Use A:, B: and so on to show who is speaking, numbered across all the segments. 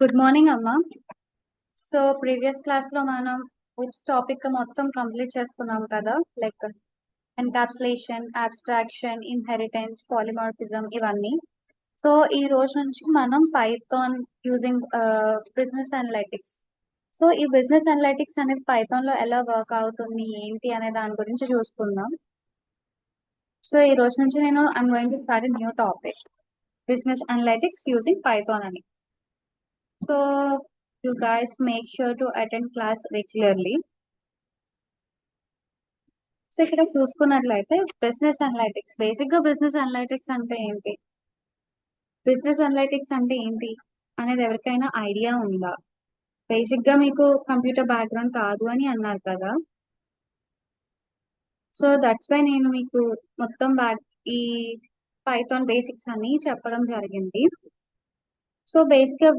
A: Good morning అమ్మా. So previous class లో మనం ఉప్స్ టాపిక్ మొత్తం కంప్లీట్ చేసుకున్నాం కదా, like encapsulation, abstraction, inheritance, polymorphism ఇవన్నీ. సో ఈ రోజు నుంచి మనం Python using business analytics. So ఈ బిజినెస్ అనలైటిక్స్ అనేది పైథాన్ లో ఎలా వర్క్ అవుతుంది ఏంటి అనే దాని గురించి చూసుకుందాం. సో ఈ రోజు నుంచి I'm going to start new topic, business analytics using Python అని. So you guys make sure to attend class regularly. So ఇక్కడ చూసుకున్నట్లయితే బిజినెస్ అనలైటిక్స్, బేసిక్ గా బిజినెస్ అనలైటిక్స్ అంటే ఏంటి, బిజినెస్ అనలైటిక్స్ అంటే ఏంటి అనేది ఎవరికైనా ఐడియా ఉందా? బేసిక్ గా మీకు కంప్యూటర్ బ్యాక్గ్రౌండ్ కాదు అని అన్నారు కదా. సో దట్స్ వై నేను మీకు మొత్తం ఈ పైథాన్ బేసిక్స్ అని చెప్పడం జరిగింది. సో బేసిక్ గా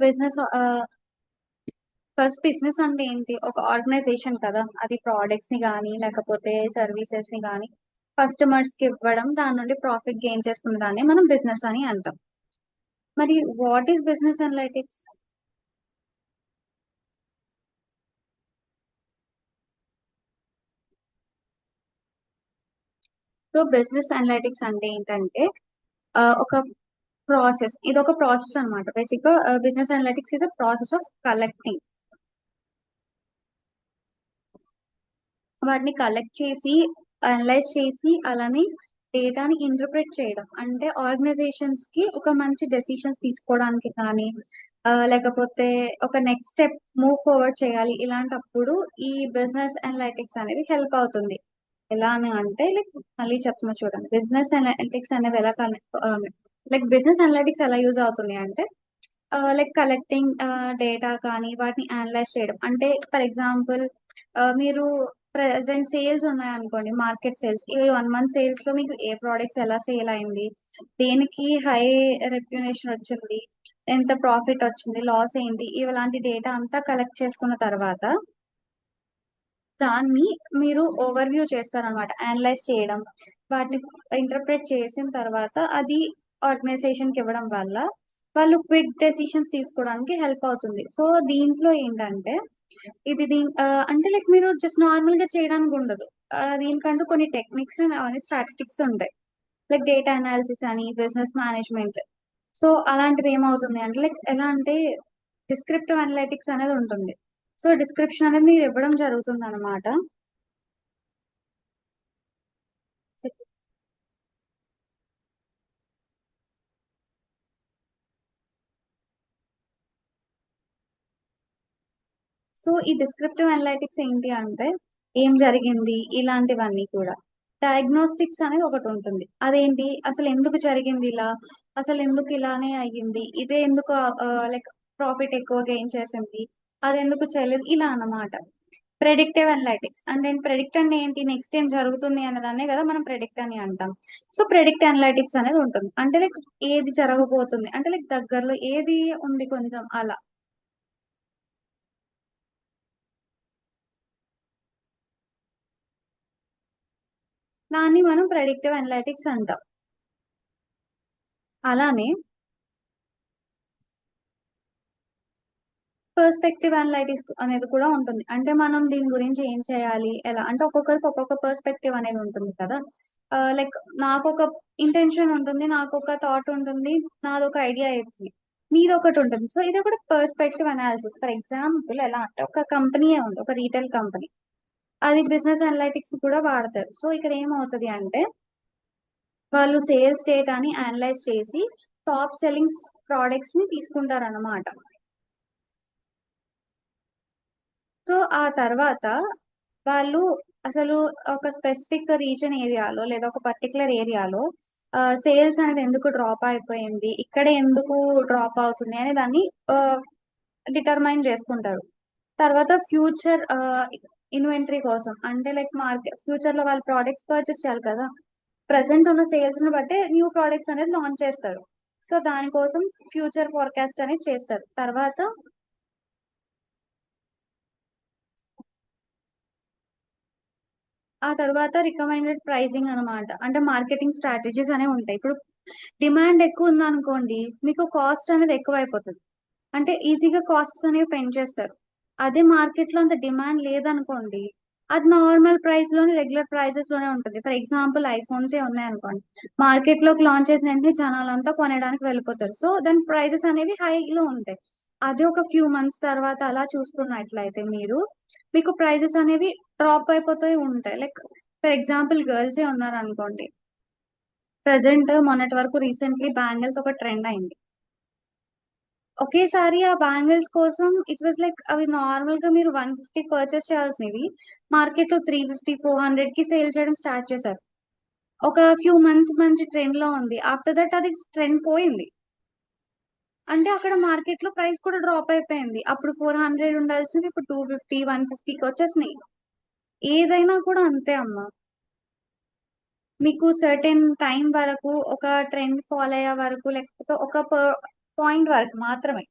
A: ఫస్ట్ బిజినెస్ అంటే ఏంటి, ఒక ఆర్గనైజేషన్ కదా, అది ప్రోడక్ట్స్ ని కానీ లేకపోతే సర్వీసెస్ ని కానీ కస్టమర్స్ కి ఇవ్వడం, దాని నుండి ప్రాఫిట్ గెయిన్ చేసుకున్న దాన్ని మనం బిజినెస్ అని అంటాం. మరి what is business analytics? So business analytics అంటే ఏంటంటే ఒక ఇది ఒక ప్రాసెస్ అనమాట. బేసిక్ గా business analytics is a process of collecting, వాటిని కలెక్ట్ చేసి అనలైజ్ చేసి అలానే డేటాని ఇంటర్ప్రిట్ చేయడం. అంటే ఆర్గనైజేషన్స్ కి ఒక మంచి డెసిషన్స్ తీసుకోవడానికి కానీ లేకపోతే ఒక నెక్స్ట్ స్టెప్ మూవ్ ఫార్వర్డ్ చేయాలి, ఇలాంటప్పుడు ఈ బిజినెస్ అనలైటిక్స్ అనేది హెల్ప్ అవుతుంది. ఎలా అని అంటే లైక్ మళ్ళీ చెప్తున్నా చూడండి, బిజినెస్ అనలైటిక్స్ అనేది బిజినెస్ అనలైటిక్స్ ఎలా యూజ్ అవుతుంది అంటే లైక్ కలెక్టింగ్ డేటా కానీ వాటిని అనలైజ్ చేయడం. అంటే ఫర్ ఎగ్జాంపుల్ మీరు ప్రెసెంట్ సేల్స్ ఉన్నాయనుకోండి, మార్కెట్ సేల్స్, ఈ 1 మంత్ సేల్స్ లో మీకు ఏ ప్రోడక్ట్స్ ఎలా సేల్ అయింది, దేనికి హై రెప్యునేషన్ వచ్చింది, ఎంత ప్రాఫిట్ వచ్చింది, లాస్ ఏంటి, ఇలాంటి డేటా అంతా కలెక్ట్ చేసుకున్న తర్వాత దాన్ని మీరు ఓవర్ వ్యూ చేస్తారనమాట. అనలైజ్ చేయడం, వాటిని ఇంటర్ప్రెట్ చేసిన తర్వాత అది ఆర్గనైజేషన్ కి ఇవ్వడం వల్ల వాళ్ళు క్విక్ డెసిషన్స్ తీసుకోవడానికి హెల్ప్ అవుతుంది. సో దీంట్లో ఏంటంటే అంటే లైక్ మీరు జస్ట్ నార్మల్ గా చేయడానికి ఉండదు. దీనికంటూ కొన్ని టెక్నిక్స్ అండ్ స్ట్రాటజిక్స్ ఉంటాయి, లైక్ డేటా అనాలిసిస్ అని, బిజినెస్ మేనేజ్మెంట్. సో అలాంటివి ఏమవుతుంది అంటే లైక్ ఎలా అంటే డిస్క్రిప్టివ్ అనలైటిక్స్ అనేది ఉంటుంది. సో డిస్క్రిప్షన్ అనేది మీరు ఇవ్వడం జరుగుతుంది అనమాట. సో ఈ డిస్క్రిప్టివ్ అనలైటిక్స్ ఏంటి అంటే ఏం జరిగింది ఇలాంటివన్నీ కూడా. డయాగ్నోస్టిక్స్ అనేది ఒకటి ఉంటుంది, అదేంటి అసలు ఎందుకు జరిగింది ఇలా, అసలు ఎందుకు ఇలానే అయ్యింది, ఇదే ఎందుకు లైక్ ప్రాఫిట్ ఎక్కువ గెయిన్ చేసింది, అది ఎందుకు చేయలేదు, ఇలా అన్నమాట. ప్రెడిక్టివ్ అనలైటిక్స్ అంటే ప్రెడిక్ట్ అంటే ఏంటి, నెక్స్ట్ ఏం జరుగుతుంది అన్నదాన్నే కదా మనం ప్రెడిక్ట్ అని అంటాం. సో ప్రెడిక్ట్ అనలైటిక్స్ అనేది ఉంటుంది అంటే లైక్ ఏది జరగబోతుంది అంటే లైక్ దగ్గరలో ఏది ఉంది కొంచెం అలా. దాన్ని మనం ప్రెడిక్టివ్ అనలైటిక్స్ అంటాం. అలానే పర్స్పెక్టివ్ అనలైటిక్స్ అనేది కూడా ఉంటుంది. అంటే మనం దీని గురించి ఏం చేయాలి, ఎలా అంటే ఒక్కొక్కరికి ఒక్కొక్క పర్స్పెక్టివ్ అనేది ఉంటుంది కదా. లైక్ నాకు ఒక ఇంటెన్షన్ ఉంటుంది, నాకు ఒక థాట్ ఉంటుంది, నాది ఒక ఐడియా అవుతుంది, మీది ఒకటి ఉంటుంది. సో ఇది ఒకటి పర్స్పెక్టివ్ అనాలిసిస్. ఫర్ ఎగ్జాంపుల్ ఎలా అంటే ఒక కంపెనీ ఉంది, ఒక రీటైల్ కంపెనీ, అది బిజినెస్ అనలైటిక్స్ కూడా వాడతారు. సో ఇక్కడ ఏమవుతుంది అంటే వాళ్ళు సేల్స్ డేటాని అనలైజ్ చేసి టాప్ సెల్లింగ్ ప్రోడక్ట్స్ ని తీసుకుంటారు అన్నమాట. సో ఆ తర్వాత వాళ్ళు అసలు ఒక స్పెసిఫిక్ రీజన్ ఏరియాలో లేదా ఒక పర్టికులర్ ఏరియాలో సేల్స్ అనేది ఎందుకు డ్రాప్ అయిపోయింది, ఇక్కడ ఎందుకు డ్రాప్ అవుతుంది అనే దాన్ని డిటర్మైన్ చేసుకుంటారు. తర్వాత ఫ్యూచర్ ఇన్వెంటరీ కోసం, అంటే లైక్ మార్కెట్ ఫ్యూచర్ లో వాళ్ళు ప్రోడక్ట్స్ పర్చేస్ చేయాలి కదా, ప్రజెంట్ ఉన్న సేల్స్ ను బట్టే న్యూ ప్రోడక్ట్స్ అనేది లాంచ్ చేస్తారు. సో దానికోసం ఫ్యూచర్ ఫోర్కాస్ట్ అనేది చేస్తారు. తర్వాత రికమెండెడ్ ప్రైసింగ్ అనమాట. అంటే మార్కెటింగ్ స్ట్రాటజీస్ అనేవి ఉంటాయి. ఇప్పుడు డిమాండ్ ఎక్కువ ఉందనుకోండి, మీకు కాస్ట్ అనేది ఎక్కువ అయిపోతుంది. అంటే ఈజీగా కాస్ట్స్ అనేవి పెంచేస్తారు. అదే మార్కెట్లో అంత డిమాండ్ లేదనుకోండి, అది నార్మల్ ప్రైస్ లోనే రెగ్యులర్ ప్రైసెస్ లోనే ఉంటుంది. ఫర్ ఎగ్జాంపుల్ ఐఫోన్సే ఉన్నాయనుకోండి, మార్కెట్ లోకి లాంచ్ చేసిన వెంటనే జనాలంతా కొనడానికి వెళ్ళిపోతారు. సో దాని ప్రైసెస్ అనేవి హైలో ఉంటాయి. అదే ఒక ఫ్యూ మంత్స్ తర్వాత అలా చూసుకున్నట్లయితే మీకు ప్రైసెస్ అనేవి డ్రాప్ అయిపోతూ ఉంటాయి. లైక్ ఫర్ ఎగ్జాంపుల్ గర్ల్సే ఉన్నారనుకోండి, ప్రెసెంట్ మొన్నటి వరకు రీసెంట్లీ బ్యాంగిల్స్ ఒక ట్రెండ్ అయింది. ఒకేసారి ఆ బ్యాంగిల్స్ కోసం ఇట్ వాస్ లైక్ అవి నార్మల్ గా మీరు 150 పర్చేస్ చేయాల్సినవి మార్కెట్ లో 350 400 కి సేల్ చేయడం స్టార్ట్ చేశారు. ఒక ఫ్యూ మంత్స్ మంచి ట్రెండ్ లో ఉంది. ఆఫ్టర్ దట్ అది ట్రెండ్ పోయింది. అంటే అక్కడ మార్కెట్ లో ప్రైస్ కూడా డ్రాప్ అయిపోయింది. అప్పుడు 400 ఉండాల్సింది ఇప్పుడు 250 150కి వచ్చేసినాయి. ఏదైనా కూడా అంతే అమ్మా. మీకు సర్టెన్ టైం వరకు ఒక ట్రెండ్ ఫాలో అయ్యే వరకు లేకపోతే ఒక పాయింట్ వరకు మాత్రమే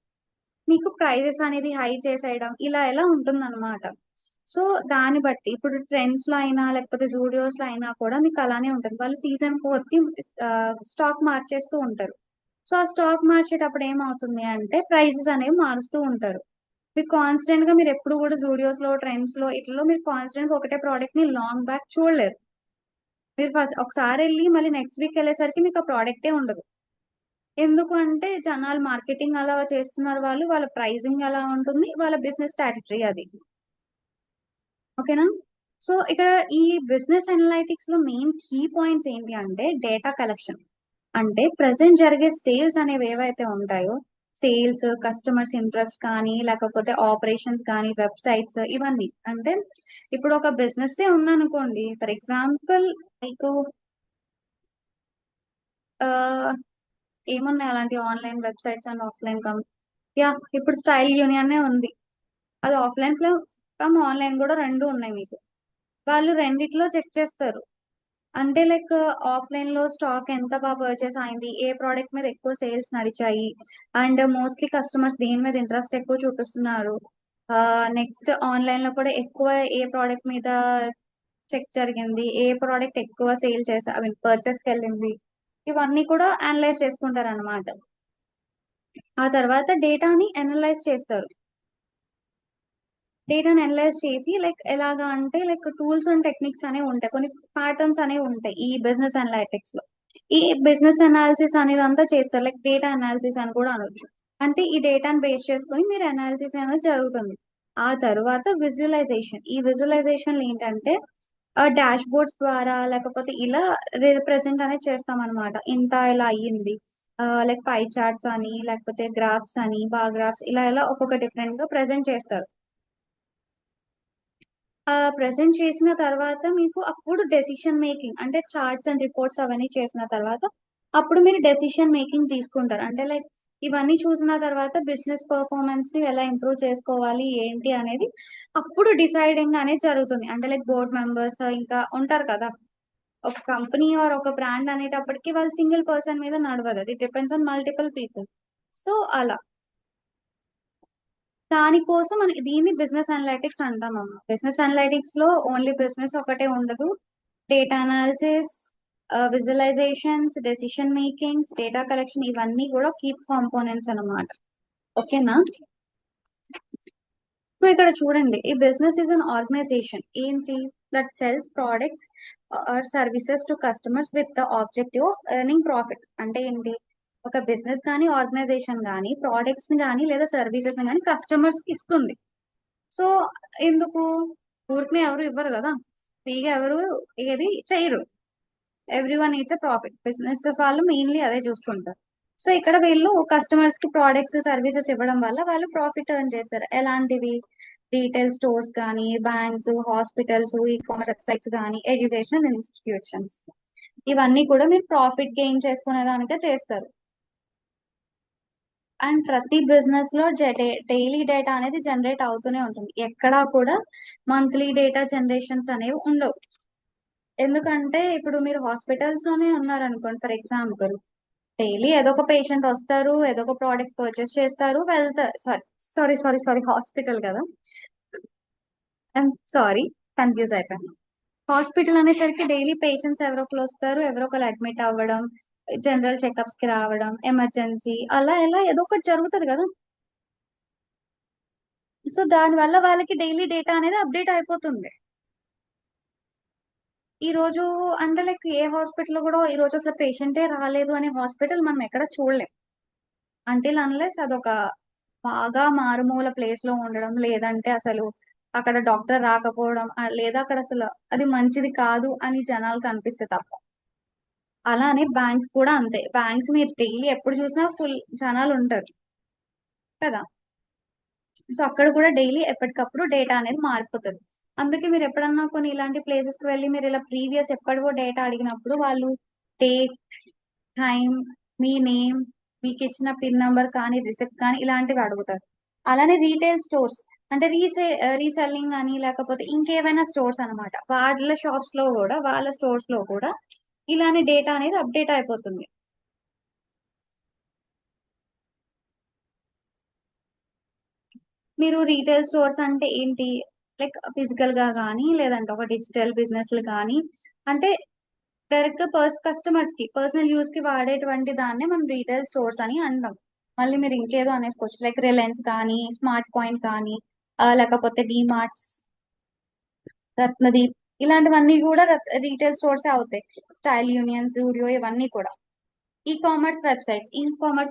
A: మీకు ప్రైజెస్ అనేవి హై చేసేయడం ఇలా ఎలా ఉంటుందన్నమాట. సో దాన్ని బట్టి ఇప్పుడు ట్రెండ్స్ లో అయినా లేకపోతే జూడియోస్ లో అయినా కూడా మీకు అలానే ఉంటుంది. వాళ్ళు సీజన్ కొద్ది స్టాక్ మార్చేస్తూ ఉంటారు. సో ఆ స్టాక్ మార్చేటప్పుడు ఏమవుతుంది అంటే ప్రైజెస్ అనేవి మారుస్తూ ఉంటారు. మీకు కాన్స్టెంట్ గా మీరు ఎప్పుడు కూడా జూడియోస్ లో ట్రెండ్స్ లో ఇట్లలో మీరు కాన్స్టెంట్ గా ఒకటే ప్రోడక్ట్ ని లాంగ్ బ్యాక్ చూడలేరు. మీరు ఫస్ట్ ఒకసారి వెళ్ళి మళ్ళీ నెక్స్ట్ వీక్ వెళ్ళేసరికి మీకు ఆ ప్రోడక్టే ఉండదు. ఎందుకు అంటే జనాలు మార్కెటింగ్ అలా చేస్తున్నారు, వాళ్ళ ప్రైజింగ్ అలా ఉంటుంది, వాళ్ళ బిజినెస్ స్ట్రాటజీ అది. ఓకేనా. సో ఇక్కడ ఈ బిజినెస్ అనలైటిక్స్ లో మెయిన్ కీ పాయింట్స్ ఏంటి అంటే డేటా కలెక్షన్. అంటే ప్రెసెంట్ జరిగే సేల్స్ అనేవి ఏవైతే ఉంటాయో, సేల్స్, కస్టమర్స్ ఇంట్రెస్ట్ కానీ లేకపోతే ఆపరేషన్స్ కానీ వెబ్సైట్స్ ఇవన్నీ. అంటే ఇప్పుడు ఒక బిజినెస్ ఉందనుకోండి, ఫర్ ఎగ్జాంపుల్ మీకు ఏమున్నాయి అలాంటి online websites and offline yeah, ఇప్పుడు స్టైల్ యూనియన్ ఉంది. అది ఆఫ్లైన్ కమ్ ఆన్లైన్ కూడా రెండు ఉన్నాయి మీకు. వాళ్ళు రెండిట్లో చెక్ చేస్తారు. అంటే లైక్ ఆఫ్లైన్ లో స్టాక్ ఎంత బాగా పర్చేస్ అయింది, ఏ ప్రోడక్ట్ మీద ఎక్కువ సేల్స్ నడిచాయి, అండ్ మోస్ట్లీ కస్టమర్స్ దేని మీద ఇంట్రెస్ట్ ఎక్కువ చూపిస్తున్నారు. నెక్స్ట్ ఆన్లైన్ లో కూడా ఎక్కువ ఏ ప్రోడక్ట్ మీద చెక్ జరిగింది, ఏ ప్రోడక్ట్ ఎక్కువ సేల్ చేసా ఐ మీన్ పర్చేస్ కి వెళ్ళింది, ఇవన్నీ కూడా అనలైజ్ చేసుకుంటారు అనమాట. ఆ తర్వాత డేటాని అనలైజ్ చేస్తారు. డేటాని అనలైజ్ చేసి లైక్ ఎలాగా అంటే లైక్ టూల్స్ అండ్ టెక్నిక్స్ అనేవి ఉంటాయి, కొన్ని ప్యాటర్న్స్ అనేవి ఉంటాయి ఈ బిజినెస్ అనలైటిక్స్ లో. ఈ బిజినెస్ అనాలిసిస్ అనేది అంతా చేస్తారు, లైక్ డేటా అనాలిసిస్ అని కూడా అనొచ్చు. అంటే ఈ డేటాను బేస్ చేసుకొని మీరు అనాలిసిస్ అనేది జరుగుతుంది. ఆ తర్వాత విజువలైజేషన్. ఈ విజువలైజేషన్ ఏంటంటే డాష్ బోర్డ్స్ ద్వారా లేకపోతే ఇలా రిప్రజెంట్ అనేది చేస్తాం అనమాట. ఇంత ఇలా అయ్యింది, లైక్ పై చార్ట్స్ అని లేకపోతే గ్రాఫ్స్ అని బార్ గ్రాఫ్స్ ఇలా ఇలా ఒక్కొక్క డిఫరెంట్ గా ప్రెజెంట్ చేస్తారు. ప్రెజెంట్ చేసిన తర్వాత మీకు అప్పుడు డెసిషన్ మేకింగ్ అంటే చార్ట్స్ అండ్ రిపోర్ట్స్ అవన్నీ చేసిన తర్వాత అప్పుడు మీరు డెసిషన్ మేకింగ్ తీసుకుంటారు. అంటే లైక్ ఇవన్నీ చూసిన తర్వాత బిజినెస్ పర్ఫార్మెన్స్ ని ఎలా ఇంప్రూవ్ చేసుకోవాలి ఏంటి అనేది అప్పుడు డిసైడింగ్ అనేది జరుగుతుంది. అంటే లైక్ బోర్డ్ మెంబర్స్ ఇంకా ఉంటారు కదా. ఒక కంపెనీ ఆర్ ఒక బ్రాండ్ అనేటప్పటికి వాళ్ళు సింగిల్ పర్సన్ మీద నడవదు, అది depends on multiple people. So అలా దానికోసం మనం దీన్ని బిజినెస్ అనలైటిక్స్ అంటాం. బిజినెస్ అనలైటిక్స్ లో ఓన్లీ బిజినెస్ ఒకటే ఉండదు. Data analysis, visualizations, decision makings, data collection ఇవన్నీ కూడా కీ కాంపోనెంట్స్ అన్నమాట. ఓకేనా. సో ఇక్కడ చూడండి, ఈ బిజినెస్ ఇస్ అన్ ఆర్గనైజేషన్ ఏంటి that sells products or services to customers with the objective of earning profit. అంటే ఏంటి, ఒక బిజినెస్ కానీ ఆర్గనైజేషన్ కానీ ప్రోడక్ట్స్ ని కానీ లేదా సర్వీసెస్ ని కానీ కస్టమర్స్ కి ఇస్తుంది. సో ఎందుకు, ఊరికి ఎవరు ఇవ్వరు కదా, ఫ్రీగా ఎవరు ఏది చేయరు. Every one needs a profit. Business వాళ్ళు మెయిన్లీ అదే చూసుకుంటారు. సో ఇక్కడ వీళ్ళు కస్టమర్స్ కి ప్రోడక్ట్స్ సర్వీసెస్ ఇవ్వడం వల్ల వాళ్ళు ప్రాఫిట్ ఎర్న్ చేస్తారు. ఎలాంటివి, రీటైల్ స్టోర్స్ కానీ, banks, hospitals, e commerce websites కానీ, ఎడ్యుకేషనల్ ఇన్స్టిట్యూషన్స్, ఇవన్నీ కూడా మీరు ప్రాఫిట్ గెయిన్ చేసుకునే దానికే చేస్తారు. అండ్ ప్రతి బిజినెస్ లో డైలీ డేటా అనేది జనరేట్ అవుతూనే ఉంటుంది. ఎక్కడా కూడా మంత్లీ డేటా జనరేషన్స్ అనేవి ఉండవు. ఎందుకంటే ఇప్పుడు మీరు హాస్పిటల్స్ లోనే ఉన్నారనుకోండి, ఫర్ ఎగ్జాంపుల్ డైలీ ఏదో ఒక పేషెంట్ వస్తారు, ఏదో ఒక ప్రోడక్ట్ పర్చేస్ చేస్తారు, వెళ్తారు. Sorry sorry sorry sorry hospital కదా, ఐఎమ్ సారీ, కన్ఫ్యూజ్ అయిపోయాను. హాస్పిటల్ అనేసరికి డైలీ పేషెంట్స్ ఎవరో ఒకరు వస్తారు, ఎవరో ఒకరు అడ్మిట్ అవ్వడం, జనరల్ చెకప్స్ కి రావడం, ఎమర్జెన్సీ అలా ఎలా ఏదో ఒకటి జరుగుతుంది కదా. సో దాని వల్ల వాళ్ళకి డైలీ డేటా అనేది అప్డేట్ అయిపోతుంది. ఈ రోజు అంటే లైక్ ఏ హాస్పిటల్ కూడా ఈ రోజు అసలు పేషెంటే రాలేదు అనే హాస్పిటల్ మనం ఎక్కడ చూడలేం. అంటిల్ అన్లెస్ అదొక బాగా మారుమూల ప్లేస్ లో ఉండడం, లేదంటే అసలు అక్కడ డాక్టర్ రాకపోవడం, లేదా అక్కడ అసలు అది మంచిది కాదు అని జనాలకు అనిపిస్తే తప్ప. అలానే బ్యాంక్స్ కూడా అంతే. బ్యాంక్స్ మీరు డైలీ ఎప్పుడు చూసినా ఫుల్ జనాలు ఉంటారు కదా. సో అక్కడ కూడా డైలీ ఎప్పటికప్పుడు డేటా అనేది మారిపోతుంది. అందుకే మీరు ఎప్పుడన్నా కొన్ని ఇలాంటి ప్లేసెస్ కి వెళ్ళి మీరు ఇలా ప్రీవియస్ ఎప్పటివో డేటా అడిగినప్పుడు వాళ్ళు డేట్, టైం, మీ నేమ్, మీకు ఇచ్చిన పిన్ నంబర్ కానీ రిసిప్ట్ కానీ ఇలాంటివి అడుగుతారు. అలానే రీటైల్ స్టోర్స్ అంటే రీసెల్లింగ్ అని లేకపోతే ఇంకేమైనా స్టోర్స్ అన్నమాట, వాళ్ళ షాప్స్ లో కూడా వాళ్ళ స్టోర్స్ లో కూడా ఇలానే డేటా అనేది అప్డేట్ అయిపోతుంది. మీరు రీటైల్ స్టోర్స్ అంటే ఏంటి? లైక్ ఫిజికల్ గా కానీ లేదంటే ఒక డిజిటల్ బిజినెస్ కానీ, అంటే డైరెక్ట్ గా కస్టమర్స్ కి పర్సనల్ యూస్ కి వాడేటువంటి దాన్నే మనం రీటైల్ స్టోర్స్ అని అంటాం. మళ్ళీ మీరు ఇంకేదో అనేసుకోవచ్చు, లైక్ రిలయన్స్ కానీ, స్మార్ట్ పాయింట్ కానీ, లేకపోతే డిమార్ట్స్, రత్నదీప్, ఇలాంటివన్నీ కూడా రీటైల్ స్టోర్స్ అవుతాయి. స్టైల్ యూనియన్, జూడియో, ఇవన్నీ కూడా ఈ కామర్స్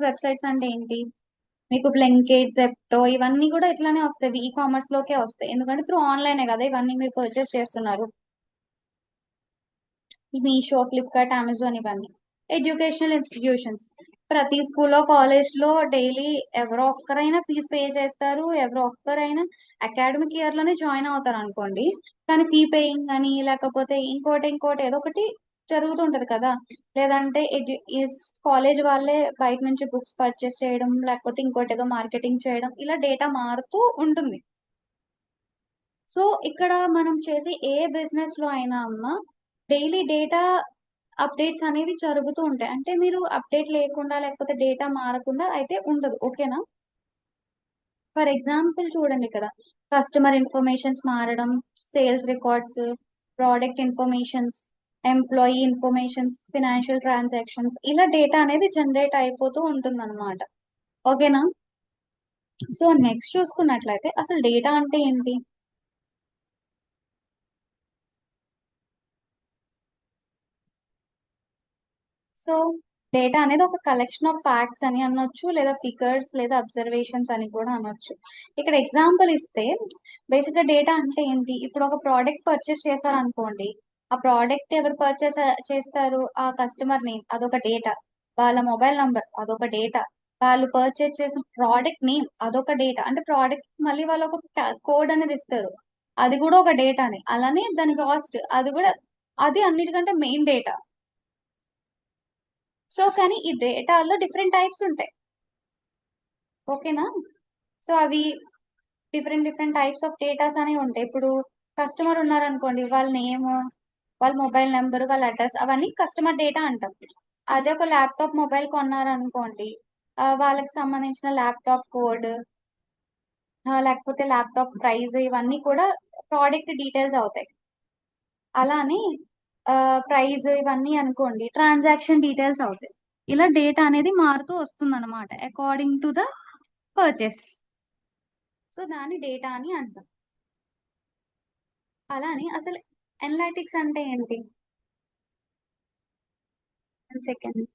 A: వెబ్సైట్స్ అంటే ఏంటి? మీకు బ్లింకిట్, జెప్టో ఇవన్నీ కూడా ఇట్లానే వస్తాయి, ఈ కామర్స్ లోకే వస్తాయి. ఎందుకంటే త్రూ ఆన్లైనే కదా ఇవన్నీ మీరు పర్చేస్ చేస్తున్నారు. మీషో, ఫ్లిప్కార్ట్, అమెజాన్ ఇవన్నీ. ఎడ్యుకేషనల్ ఇన్స్టిట్యూషన్స్, ప్రతి స్కూల్లో కాలేజ్ లో డైలీ ఎవరో ఒక్కరైనా ఫీజు పే చేస్తారు, ఎవరో ఒక్కరైనా అకాడమిక్ ఇయర్ లోనే జాయిన్ అవుతారు అనుకోండి. కానీ ఫీ పేయింగ్ అని లేకపోతే ఇంకోటి ఏదో ఒకటి జరుగుతుంటది కదా. లేదంటే కాలేజ్ వాళ్ళే బయట నుంచి బుక్స్ పర్చేస్ చేయడం, లేకపోతే ఇంకోటి ఏదో మార్కెటింగ్ చేయడం, ఇలా డేటా మారుతూ ఉంటుంది. సో ఇక్కడ మనం చేసే ఏ బిజినెస్ లో అయినా అమ్మా డైలీ డేటా అప్డేట్స్ అనేవి జరుగుతూ ఉంటాయి. అంటే మీరు అప్డేట్ లేకుండా లేకపోతే డేటా మారకుండా అయితే ఉండదు. ఓకేనా? ఫర్ ఎగ్జాంపుల్ చూడండి ఇక్కడ, కస్టమర్ ఇన్ఫర్మేషన్స్ మారడం, sales records, product informations, employee informations, financial transactions, ఇలా డేటా అనేది జనరేట్ అయిపోతూ ఉంటుంది అనమాట. ఓకేనా? సో నెక్స్ట్ చూసుకున్నట్లయితే అసలు డేటా అంటే ఏంటి? సో డేటా అనేది ఒక కలెక్షన్ ఆఫ్ ఫ్యాక్ట్స్ అని అనొచ్చు, లేదా ఫిగర్స్, లేదా అబ్జర్వేషన్స్ అని కూడా అనొచ్చు. ఇక్కడ ఎగ్జాంపుల్ ఇస్తే, బేసిక్ గా డేటా అంటే ఏంటి? ఇప్పుడు ఒక ప్రోడక్ట్ పర్చేస్ చేశారనుకోండి, ఆ ప్రోడక్ట్ ఎవరు పర్చేస్ చేస్తారు? ఆ కస్టమర్ నేమ్, అదొక డేటా. వాళ్ళ మొబైల్ నంబర్, అదొక డేటా. వాళ్ళు పర్చేస్ చేసిన ప్రోడక్ట్ నేమ్, అదొక డేటా. అంటే ప్రోడక్ట్ మళ్ళీ వాళ్ళు ఒక కోడ్ అనేది ఇస్తారు, అది కూడా ఒక డేటానే. అలానే దాని కాస్ట్, అది కూడా, అది అన్నిటికంటే మెయిన్ డేటా. సో కానీ ఈ డేటాలో డిఫరెంట్ టైప్స్ ఉంటాయి. ఓకేనా? సో అవి different different types of datas అనేవి ఉంటాయి. ఇప్పుడు కస్టమర్ ఉన్నారనుకోండి, వాళ్ళ నేమ్, వాళ్ళ మొబైల్ నెంబర్, వాళ్ళ అడ్రస్, అవన్నీ కస్టమర్ డేటా అంటాం. అదే ఒక ల్యాప్టాప్ మొబైల్ కొన్నారనుకోండి, వాళ్ళకి సంబంధించిన ల్యాప్టాప్ కోడ్, లేకపోతే ల్యాప్టాప్ ప్రైస్, ఇవన్నీ కూడా ప్రోడక్ట్ డీటెయిల్స్ అవుతాయి. అలానే ప్రైస్ ఇవన్నీ అనుకోండి ట్రాన్సాక్షన్ డీటెయిల్స్ అవుతాయి. ఇలా డేటా అనేది మారుతూ వస్తుంది అనమాట according to the purchase. So దాన్ని డేటా అని అంటాం. అలానే అసలు అనలిటిక్స్ అంటే ఏంటి? Second.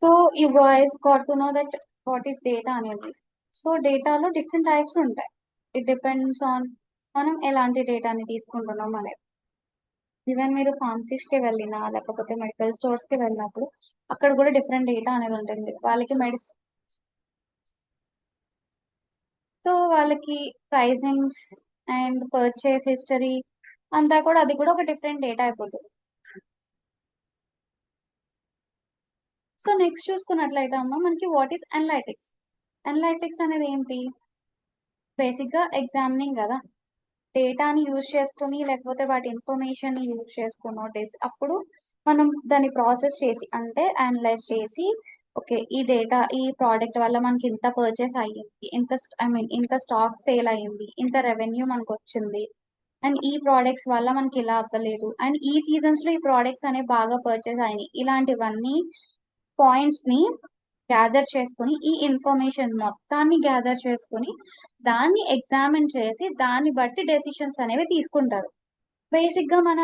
A: So you guys got to know that what is data అనేది. సో డేటాలో డిఫరెంట్ టైప్స్ ఉంటాయి. ఇట్ డిపెండ్స్ ఆన్ మనం ఎలాంటి డేటాని తీసుకుంటున్నాం అనేది. ఈవెన్ మీరు pharmacies కి వెళ్ళినా లేకపోతే మెడికల్ స్టోర్స్ కి వెళ్ళినప్పుడు అక్కడ కూడా డిఫరెంట్ డేటా అనేది ఉంటుంది. వాళ్ళకి సో వాళ్ళకి ప్రైజింగ్స్ అండ్ పర్చేస్ హిస్టరీ అంతా కూడా అది కూడా ఒక డిఫరెంట్ డేటా అయిపోతుంది. సో నెక్స్ట్ చూసుకున్నట్లయితే అమ్మ మనకి వాట్ ఈస్ అనలైటిక్స్. అనలైటిక్స్ అనేది ఏంటి? బేసిక్ గా ఎగ్జామినింగ్ కదా. డేటాని యూజ్ చేసుకుని లేకపోతే వాటి ఇన్ఫర్మేషన్ ని యూజ్ చేసుకుని అప్పుడు మనం దాన్ని ప్రాసెస్ చేసి అంటే అనలైజ్ చేసి ఓకే ఈ డేటా ఈ ప్రోడక్ట్ వల్ల మనకి ఇంత పర్చేస్ అయ్యింది, ఇంత ఐ మీన్ ఇంత స్టాక్ సేల్ అయ్యింది, ఇంత రెవెన్యూ మనకు వచ్చింది, అండ్ ఈ ప్రోడక్ట్స్ వల్ల మనకి ఇలా అవ్వలేదు, అండ్ ఈ సీజన్స్ లో ఈ ప్రోడక్ట్స్ అనేవి బాగా పర్చేస్ అయినాయి, ఇలాంటివన్నీ పాయింట్స్ ని గ్యాదర్ చేసుకుని ఈ ఇన్ఫర్మేషన్ మొత్తాన్ని గ్యాదర్ చేసుకుని దాన్ని ఎగ్జామిన్ చేసి దాన్ని బట్టి డెసిషన్స్ అనేవి తీసుకుంటారు. బేసిక్ గా మన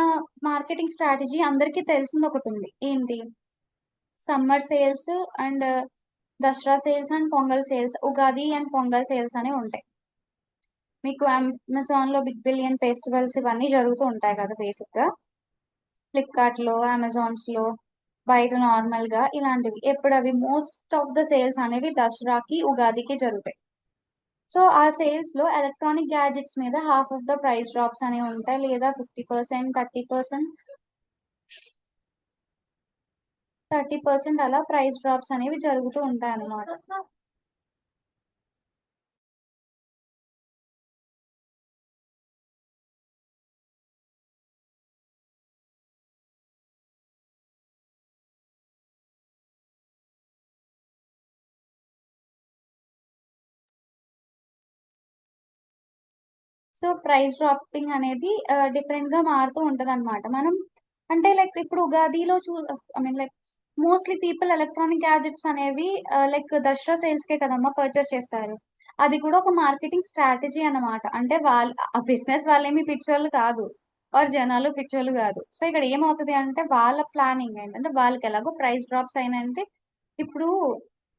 A: మార్కెటింగ్ స్ట్రాటజీ అందరికీ తెలిసింది ఒకటి ఉంది. ఏంటి? Summer sales and Dasara sales and pongal sales, Ugadi and pongal sales అనేవి ఉంటాయి. మీకు అమెజాన్ లో బిగ్ బిలియన్ ఫెస్టివల్స్ ఇవన్నీ జరుగుతూ ఉంటాయి కదా బేసిక్ గా. ఫ్లిప్కార్ట్ లో, అమెజాన్స్ లో, బయట నార్మల్ గా ఇలాంటివి ఎప్పుడు అవి మోస్ట్ ఆఫ్ ద సేల్స్ అనేవి దసరాకి ఉగాదికి జరుగుతాయి. సో ఆ సేల్స్ లో ఎలక్ట్రానిక్ గ్యాడ్జెట్స్ మీద half of the price drops అనేవి ఉంటాయి, లేదా 50%, 30% అలా ప్రైస్ డ్రాప్స్ అనేవి జరుగుతూ ఉంటాయి అన్నమాట. సో ప్రైస్ డ్రాపింగ్ అనేది డిఫరెంట్ గా మారుతూ ఉంటది అనమాట. మనం అంటే లైక్ ఇప్పుడు ఉగాదిలో I mean like mostly people electronic gadgets అనేవి లైక్ దసరా సేల్స్ కే కదమ్మా పర్చేస్ చేస్తారు. అది కూడా ఒక మార్కెటింగ్ స్ట్రాటజీ అన్నమాట. అంటే వాళ్ళ ఆ బిజినెస్ వాళ్ళేమి పిచ్చోళ్ళు కాదు, వారు జనాలు పిచ్చోళ్ళు కాదు. సో ఇక్కడ ఏమవుతుంది అంటే వాళ్ళ ప్లానింగ్ ఏంటంటే వాళ్ళకి ఎలాగో ప్రైస్ డ్రాప్స్ అయినాయంటే ఇప్పుడు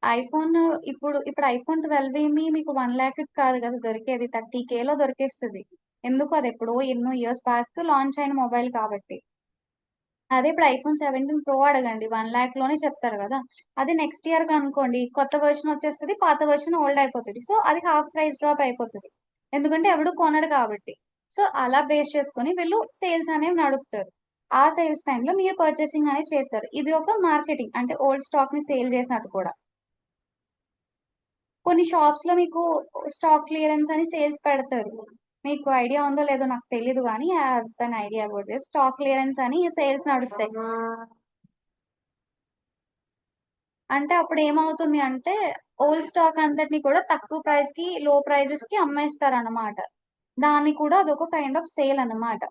A: ఐఫోన్ ఇప్పుడు ఐఫోన్ 12 ఏమి మీకు 1 lakh కాదు కదా దొరికేది, 30K లో దొరికేస్తుంది. ఎందుకు? అది ఎప్పుడో ఎన్నో ఇయర్స్ బ్యాక్ లాంచ్ అయిన మొబైల్ కాబట్టి. అదే ఇప్పుడు ఐఫోన్ 17 ప్రో అడగండి, 1 lakh లోనే చెప్తారు కదా. అది నెక్స్ట్ ఇయర్ అనుకోండి కొత్త వర్షన్ వచ్చేస్తుంది, పాత వర్షన్ ఓల్డ్ అయిపోతుంది. సో అది హాఫ్ ప్రైస్ డ్రాప్ అయిపోతుంది, ఎందుకంటే ఎవడు కొనడు కాబట్టి. సో అలా బేస్ చేసుకొని వీళ్ళు సేల్స్ అనేవి నడుపుతారు. ఆ సేల్స్ టైంలో మీరు పర్చేసింగ్ అనేది చేస్తారు. ఇది ఒక మార్కెటింగ్, అంటే ఓల్డ్ స్టాక్ ని సేల్ చేసినట్టు కూడా. కొన్ని షాప్స్ లో మీకు స్టాక్ క్లియరెన్స్ అని సేల్స్ పెడతారు. మీకు ఐడియా ఉందో లేదో నాకు తెలియదు కానీ idea about this stock clearance అని సేల్స్ నడుస్తాయి. అంటే అప్పుడు ఏమవుతుంది అంటే ఓల్డ్ స్టాక్ అంతటిని కూడా తక్కువ ప్రైస్ కి లో ప్రైజెస్ కి అమ్మేస్తారు అన్నమాట. దాన్ని కూడా అదొక కైండ్ ఆఫ్ సేల్ అన్నమాట.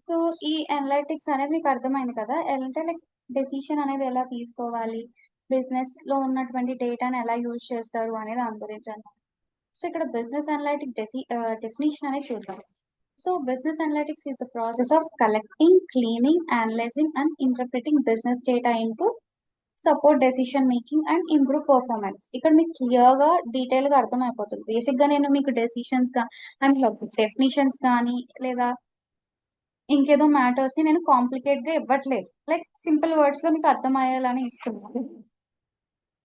A: సో ఈ అనలిటిక్స్ అనేది మీకు అర్థమైంది కదా, అంటే లైక్ డెసిషన్ అనేది ఎలా తీసుకోవాలి, బిజినెస్ లో ఉన్నటువంటి డేటాని ఎలా యూజ్ చేస్తారు అనే దాని గురించి అన్నమాట. సో ఇక్కడ బిజినెస్ అనలిటిక్ డెఫినేషన్ అనేది చూద్దాం. So business analytics is the process of collecting, cleaning, analysing and interpreting business data into support decision making and improve performance. ఇక్కడ మీకు క్లియర్ గా డీటెయిల్ గా అర్థమైపోతుంది. బేసిక్ గా నేను మీకు డెసిషన్స్ గా అండ్ డెఫినిషన్స్ కానీ లేదా ఇంకేదో మ్యాటర్స్ ని నేను కాంప్లికేట్ గా ఇవ్వట్లేదు, లైక్ సింపుల్ వర్డ్స్ లో మీకు అర్థమయ్యేలానే ఇస్తున్నాను.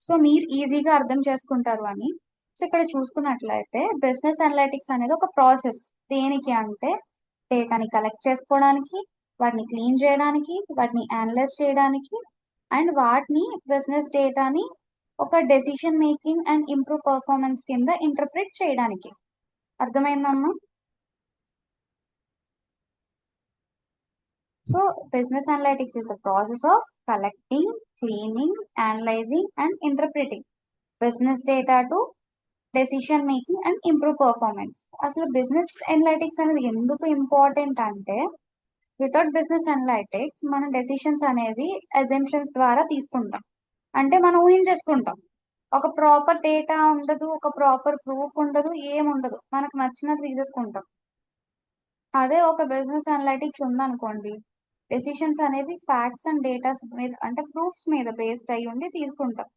A: సో మీరు ఈజీగా అర్థం చేసుకుంటారు అని. సో ఇక్కడ చూసుకున్నట్లయితే బిజినెస్ అనలిటిక్స్ అనేది ఒక ప్రాసెస్. దేనికి అంటే డేటాని కలెక్ట్ చేసుకోవడానికి, వాటిని క్లీన్ చేయడానికి, వాటిని అనలైజ్ చేయడానికి అండ్ వాటిని బిజినెస్ డేటాని ఒక decision making and improve performance కింద ఇంటర్ప్రిట్ చేయడానికి. అర్థమైందమ్మా? So business analytics is the process of collecting, cleaning, analyzing and interpreting business data to decision making and improve performance. అసలు బిజినెస్ అనలైటిక్స్ అనేది ఎందుకు ఇంపార్టెంట్ అంటే వితౌట్ బిజినెస్ అనలైటిక్స్ మన decisions అనేవి assumptions ద్వారా తీసుకుంటాం. అంటే మనం ఊహించేసుకుంటాం. ఒక ప్రాపర్ డేటా ఉండదు, ఒక ప్రాపర్ ప్రూఫ్ ఉండదు, ఏముండదు, మనకు నచ్చినట్టు తీసేసుకుంటాం. అదే ఒక బిజినెస్ అనలైటిక్స్ ఉందనుకోండి, డెసిషన్స్ అనేవి ఫ్యాక్ట్స్ అండ్ డేటాస్ మీద అంటే ప్రూఫ్స్ మీద బేస్డ్ అయ్యి ఉండి తీసుకుంటాం.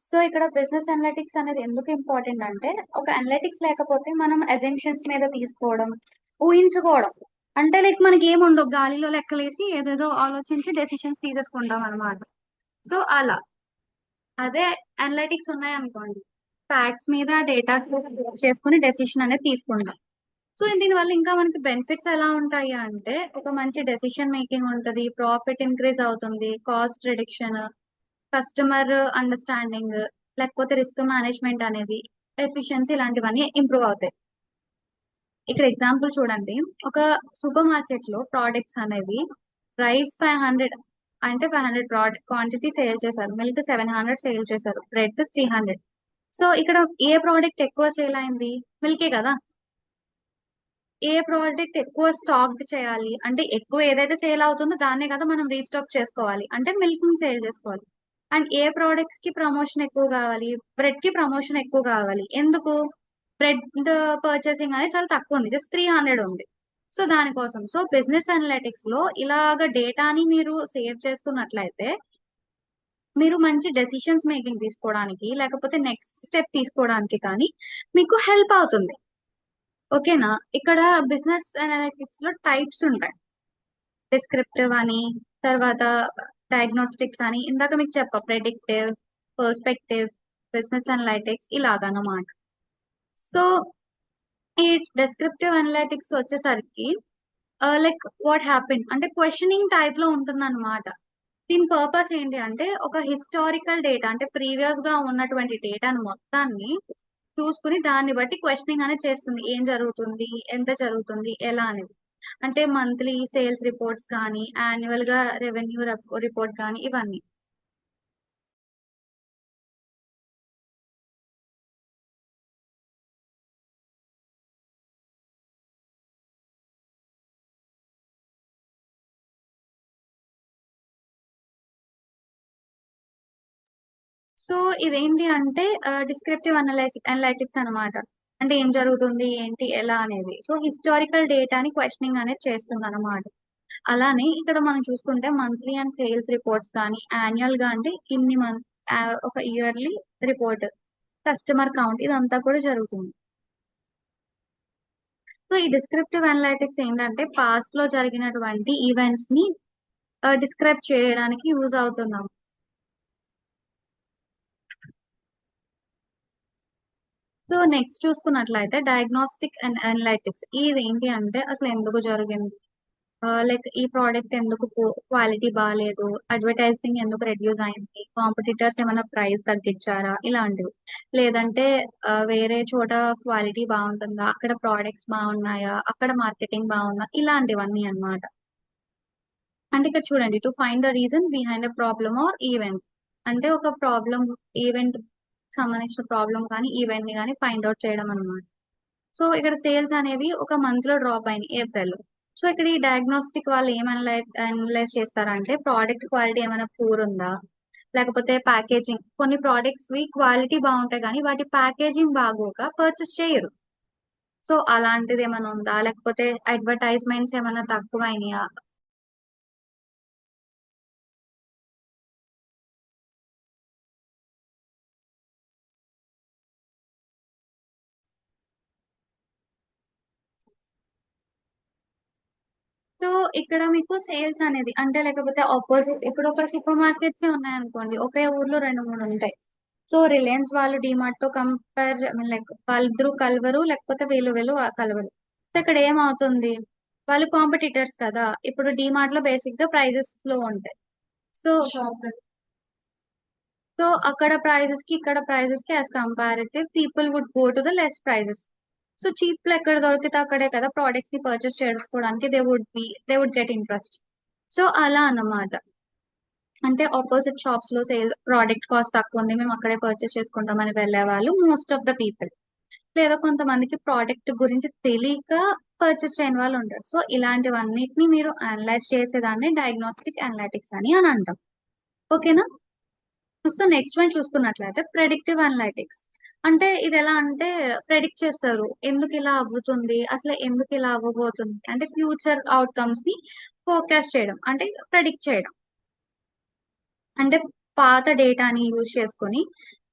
A: సో ఇక్కడ బిజినెస్ అనలిటిక్స్ అనేది ఎందుకు ఇంపార్టెంట్ అంటే ఒక అనలిటిక్స్ లేకపోతే మనం అజంప్షన్స్ మీద తీసుకోవడం, ఊహించుకోవడం. అంటే లైక్ మనకి ఏముండవు, గాలిలో లెక్కలేసి ఏదేదో ఆలోచించి డెసిషన్స్ తీసేసుకుంటాం అనమాట. సో అలా అదే అనలిటిక్స్ ఉన్నాయనుకోండి, ఫ్యాక్ట్స్ మీద డేటా చేసుకుని డెసిషన్ అనేది తీసుకుంటాం. సో దీనివల్ల ఇంకా మనకి బెనిఫిట్స్ ఎలా ఉంటాయి అంటే ఒక మంచి డెసిషన్ మేకింగ్ ఉంటుంది, ప్రాఫిట్ ఇంక్రీజ్ అవుతుంది, కాస్ట్ రిడక్షన్, కస్టమర్ అండర్స్టాండింగ్, లేకపోతే రిస్క్ మేనేజ్మెంట్ అనేది, ఎఫిషియన్సీ ఇలాంటివన్నీ ఇంప్రూవ్ అవుతాయి. ఇక్కడ ఎగ్జాంపుల్ చూడండి, ఒక సూపర్ మార్కెట్ లో ప్రోడక్ట్స్ అనేవి రైస్ 500 అంటే 500 ప్రోడక్ట్ క్వాంటిటీ సేల్ చేశారు, మిల్క్ 700 సేల్ చేశారు, బ్రెడ్ 300. సో ఇక్కడ ఏ ప్రోడక్ట్ ఎక్కువ సేల్ అయింది? మిల్కే కదా. ఏ ప్రోడక్ట్ ఎక్కువ స్టాక్ చేయాలి అంటే ఎక్కువ ఏదైతే సేల్ అవుతుందో దాన్నే కదా మనం రీస్టాక్ చేసుకోవాలి, అంటే మిల్క్ ని సేల్ చేసుకోవాలి. అండ్ ఏ ప్రోడక్ట్స్ కి ప్రమోషన్ ఎక్కువ కావాలి? బ్రెడ్ కి ప్రమోషన్ ఎక్కువ కావాలి. ఎందుకు? బ్రెడ్ పర్చేసింగ్ అనేది చాలా తక్కువ ఉంది, జస్ట్ 300 ఉంది. సో దానికోసం సో బిజినెస్ అనలిటిక్స్ లో ఇలాగ డేటాని మీరు సేవ్ చేసుకున్నట్లయితే మీరు మంచి డెసిషన్స్ మేకింగ్ తీసుకోవడానికి లేకపోతే నెక్స్ట్ స్టెప్ తీసుకోవడానికి కానీ మీకు హెల్ప్ అవుతుంది. ఓకేనా? ఇక్కడ బిజినెస్ అనలిటిక్స్ లో టైప్స్ ఉంటాయి. డిస్క్రిప్టివ్ అని, తర్వాత డయాగ్నోస్టిక్స్ అని, ఇందాక మీకు ప్రెడిక్టివ్, పర్స్పెక్టివ్, బిజినెస్ అనలైటిక్స్ ఇలాగనమాట. సో ఈ డెస్క్రిప్టివ్ అనలైటిక్స్ వచ్చేసరికి లైక్ వాట్ హ్యాపెన్ అంటే క్వశ్చనింగ్ టైప్ లో ఉంటుంది అనమాట. దీని పర్పస్ ఏంటి అంటే ఒక హిస్టారికల్ డేటా అంటే ప్రీవియస్ గా ఉన్నటువంటి డేటాను మొత్తాన్ని చూసుకుని దాన్ని బట్టి క్వశ్చనింగ్ అనేది చేస్తుంది, ఏం జరుగుతుంది, ఎంత జరుగుతుంది, ఎలా అనేది. అంటే మంత్లీ సేల్స్ రిపోర్ట్స్ కానీ, యాన్యువల్ గా రెవెన్యూ రిపోర్ట్ కానీ, ఇవన్నీ. సో ఇదేంటి అంటే డిస్క్రిప్టివ్ అనలైటిక్స్ అన్నమాట. అంటే ఏం జరుగుతుంది, ఏంటి, ఎలా అనేది. సో హిస్టారికల్ డేటాని క్వశ్చనింగ్ అనేది చేస్తుంది అనమాట. అలానే ఇక్కడ మనం చూసుకుంటే మంత్లీ అండ్ సేల్స్ రిపోర్ట్స్ కానీ, యాన్యువల్ గా అంటే ఇన్ని మంత్, ఒక ఇయర్లీ రిపోర్ట్, కస్టమర్ కౌంట్, ఇదంతా కూడా జరుగుతుంది. సో ఈ డిస్క్రిప్టివ్ అనలైటిక్స్ ఏంటంటే పాస్ట్ లో జరిగినటువంటి ఈవెంట్స్ ని డిస్క్రైబ్ చేయడానికి యూజ్ అవుతున్నాం. సో నెక్స్ట్ చూసుకున్నట్లయితే డయాగ్నోస్టిక్ అండ్ అనలైటిక్స్. ఇది ఏంటి అంటే అసలు ఎందుకు జరిగింది, లైక్ ఈ ప్రోడక్ట్ ఎందుకు క్వాలిటీ బాగాలేదు, అడ్వర్టైజింగ్ ఎందుకు రెడ్యూస్ అయింది, కాంపిటీటర్స్ ఏమైనా ప్రైస్ తగ్గించారా, ఇలాంటివి. లేదంటే వేరే చోట క్వాలిటీ బాగుంటుందా, అక్కడ ప్రోడక్ట్స్ బాగున్నాయా, అక్కడ మార్కెటింగ్ బాగుందా, ఇలాంటివన్నీ అన్నమాట. అంటే ఇక్కడ చూడండి, to find the reason behind a problem or event. అంటే ఒక ప్రాబ్లం, ఈవెంట్ సంబంధించిన ప్రాబ్లం కానీ ఈవెంట్ ని కానీ ఫైండ్ అవుట్ చేయడం అనమాట. సో ఇక్కడ సేల్స్ అనేవి ఒక మంత్ లో డ్రాప్ అయినాయి, ఏప్రిల్. సో ఇక్కడ ఈ డయాగ్నోస్టిక్ వాళ్ళు ఏం అనలైజ్ చేస్తారంటే ప్రోడక్ట్ క్వాలిటీ ఏమైనా పూర్ ఉందా, లేకపోతే ప్యాకేజింగ్, కొన్ని ప్రోడక్ట్స్ వి క్వాలిటీ బాగుంటాయి కానీ వాటి ప్యాకేజింగ్ బాగోక పర్చేస్ చేయరు. సో అలాంటిది ఏమైనా ఉందా, లేకపోతే అడ్వర్టైజ్మెంట్స్ ఏమైనా తక్కువైనాయా. సో ఇక్కడ మీకు సేల్స్ అనేది అంటే లేకపోతే ఆపోజిట్, ఇప్పుడు ఒక సూపర్ మార్కెట్స్ ఉన్నాయనుకోండి, ఒకే ఊర్లో రెండు మూడు ఉంటాయి. సో రిలయన్స్ వాళ్ళు డిమార్ట్ తో కంపేర్, లైక్ వాళ్ళిద్దరూ కలవరు, లేకపోతే వీళ్ళు వీళ్ళు కలవరు. సో ఇక్కడ ఏమవుతుంది, వాళ్ళు కాంపిటీటర్స్ కదా. ఇప్పుడు డిమార్ట్ లో బేసిక్ గా ప్రైజెస్ లో ఉంటాయి. సో సో అక్కడ ప్రైజెస్ కి ఇక్కడ ప్రైజెస్ కి as comparative people would go to the less prices. So cheap లో ఎక్కడ దొరికితే అక్కడే కదా ప్రోడక్ట్స్ ని పర్చేస్ చేసుకోవడానికి they would get interest. So అలా అన్నమాట. అంటే ఆపోజిట్ షాప్స్ లో సేల్ ప్రోడక్ట్ కాస్ట్ తక్కువ ఉంది, మేము అక్కడే పర్చేస్ చేసుకుంటామని వెళ్ళే వాళ్ళు మోస్ట్ ఆఫ్ ద పీపుల్. లేదా కొంతమందికి ప్రోడక్ట్ గురించి తెలియక పర్చేస్ చేయని వాళ్ళు ఉంటారు. సో ఇలాంటివన్నిటిని మీరు అనలైజ్ చేసేదాన్ని డయాగ్నోస్టిక్ అనలైటిక్స్ అని అంటాం. ఓకేనా? సో నెక్స్ట్ వన్ చూసుకున్నట్లయితే ప్రెడిక్టివ్ అనలైటిక్స్. అంటే ఇది ఎలా అంటే ప్రెడిక్ట్ చేస్తారు, ఎందుకు ఇలా అవ్వుతుంది, అసలు ఎందుకు ఇలా అవ్వబోతుంది, అంటే ఫ్యూచర్ అవుట్కమ్స్ ని ఫోర్కాస్ట్ చేయడం, అంటే ప్రెడిక్ట్ చేయడం. అంటే పాత డేటాని యూజ్ చేసుకొని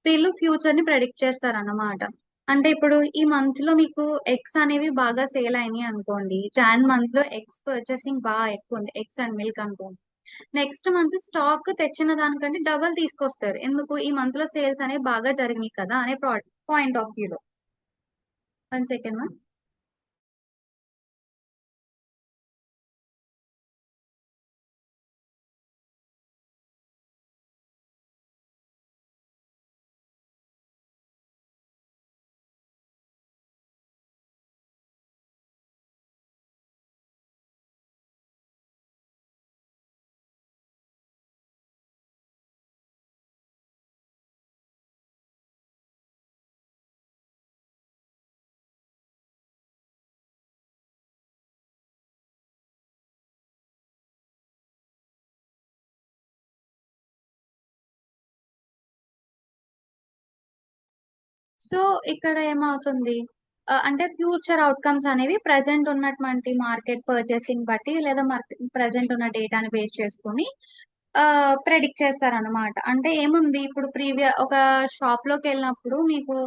A: వీళ్ళు ఫ్యూచర్ ని ప్రెడిక్ట్ చేస్తారన్నమాట. అంటే ఇప్పుడు ఈ మంత్ లో మీకు ఎగ్స్ అనేవి బాగా సేల్ అయినాయి అనుకోండి. జాన్ మంత్ లో ఎగ్స్ పర్చేసింగ్ బాగా ఎక్కువ ఉంది, ఎగ్స్ అండ్ మిల్క్ అనుకోండి. నెక్స్ట్ మంత్ స్టాక్ తెచ్చిన దానికంటే డబల్ తీసుకొస్తారు. ఎందుకు? ఈ మంత్ లో సేల్స్ అనేవి బాగా జరిగినాయి కదా అనే పాయింట్ ఆఫ్ వ్యూలో. 1 సెకండ్ మా. సో ఇక్కడ ఏమవుతుంది? అంటే ఫ్యూచర్ అవుట్కమ్స్ అనేవి ప్రెసెంట్ ఉన్నటువంటి మార్కెట్ పర్చేసింగ్ బట్టి లేదా ప్రెసెంట్ ఉన్న డేటాని బేస్ చేసుకొని ప్రెడిక్ట్ చేస్తారనమాట. అంటే ఏముంది, ఇప్పుడు ఒక షాప్ లోకి వెళ్ళినప్పుడు మీకు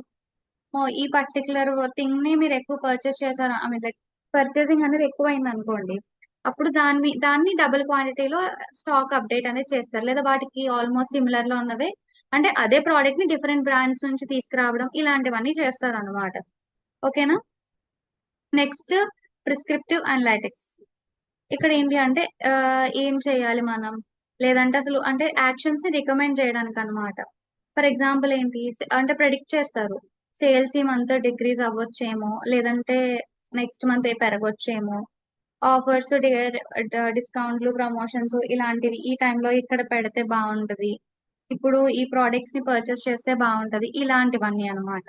A: ఈ పర్టికులర్ థింగ్ ని మీరు ఎక్కువ పర్చేస్ చేశారు, ఐ మీన్ లైక్ పర్చేసింగ్ అనేది ఎక్కువైంది అనుకోండి. అప్పుడు దాన్ని డబుల్ క్వాంటిటీలో స్టాక్ అప్డేట్ అనేది చేస్తారు, లేదా వాటికి ఆల్మోస్ట్ సిమిలర్ లో ఉన్నవే అంటే అదే ప్రోడక్ట్ ని డిఫరెంట్ బ్రాండ్స్ నుంచి తీసుకురావడం ఇలాంటివన్నీ చేస్తారు అనమాట. ఓకేనా? Next, prescriptive analytics. ఇక్కడ ఏంటి అంటే ఏం చేయాలి మనం, లేదంటే అసలు అంటే యాక్షన్స్ ని రికమెండ్ చేయడానికి అన్నమాట. ఫర్ ఎగ్జాంపుల్ ఏంటి, అంటే ప్రెడిక్ట్ చేస్తారు సేల్స్ ఈ మంత్ డిక్రీజ్ అవ్వచ్చేమో, లేదంటే నెక్స్ట్ మంత్ పెరగొచ్చేమో, ఆఫర్స్, డిస్కౌంట్లు, ప్రమోషన్స్ ఇలాంటివి ఈ టైంలో ఇక్కడ పెడితే బాగుంటది, ఇప్పుడు ఈ ప్రోడక్ట్స్ ని పర్చేస్ చేస్తే బాగుంటది, ఇలాంటివన్నీ అన్నమాట.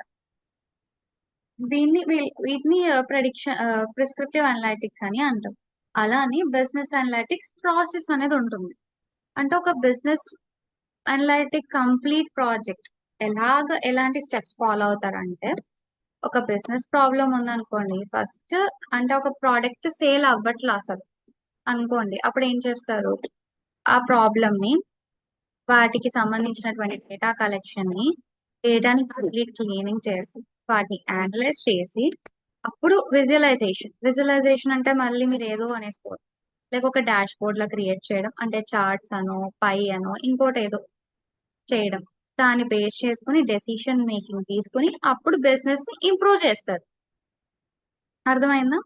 A: వీటిని ప్రిస్క్రిప్టివ్ అనలైటిక్స్ అని అంటాం. అలానే బిజినెస్ అనలైటిక్స్ ప్రాసెస్ అనేది ఉంటుంది. అంటే ఒక బిజినెస్ అనలైటిక్ కంప్లీట్ ప్రాజెక్ట్ ఎలాంటి స్టెప్స్ ఫాలో అవుతారంటే, ఒక బిజినెస్ ప్రాబ్లం ఉందనుకోండి, ఫస్ట్ అంటే ఒక ప్రోడక్ట్ సేల్ అవ్వట్లా అసలు అనుకోండి, అప్పుడు ఏం చేస్తారు? ఆ ప్రాబ్లమ్ ని, వాటికి సంబంధించినటువంటి డేటాని కంప్లీట్ క్లీనింగ్ చేసి వాటిని అనలైజ్ చేసి అప్పుడు విజువలైజేషన్ అంటే మళ్ళీ మీరు ఏదో అనేసుకోవచ్చు, లైక్ ఒక డాష్ బోర్డ్ లా క్రియేట్ చేయడం, అంటే చార్ట్స్ అనో పై అనో ఇంకోటి ఏదో చేయడం. దాన్ని బేస్ చేసుకుని డెసిషన్ మేకింగ్ తీసుకుని అప్పుడు బిజినెస్ ని ఇంప్రూవ్ చేస్తారు. అర్థమైందా?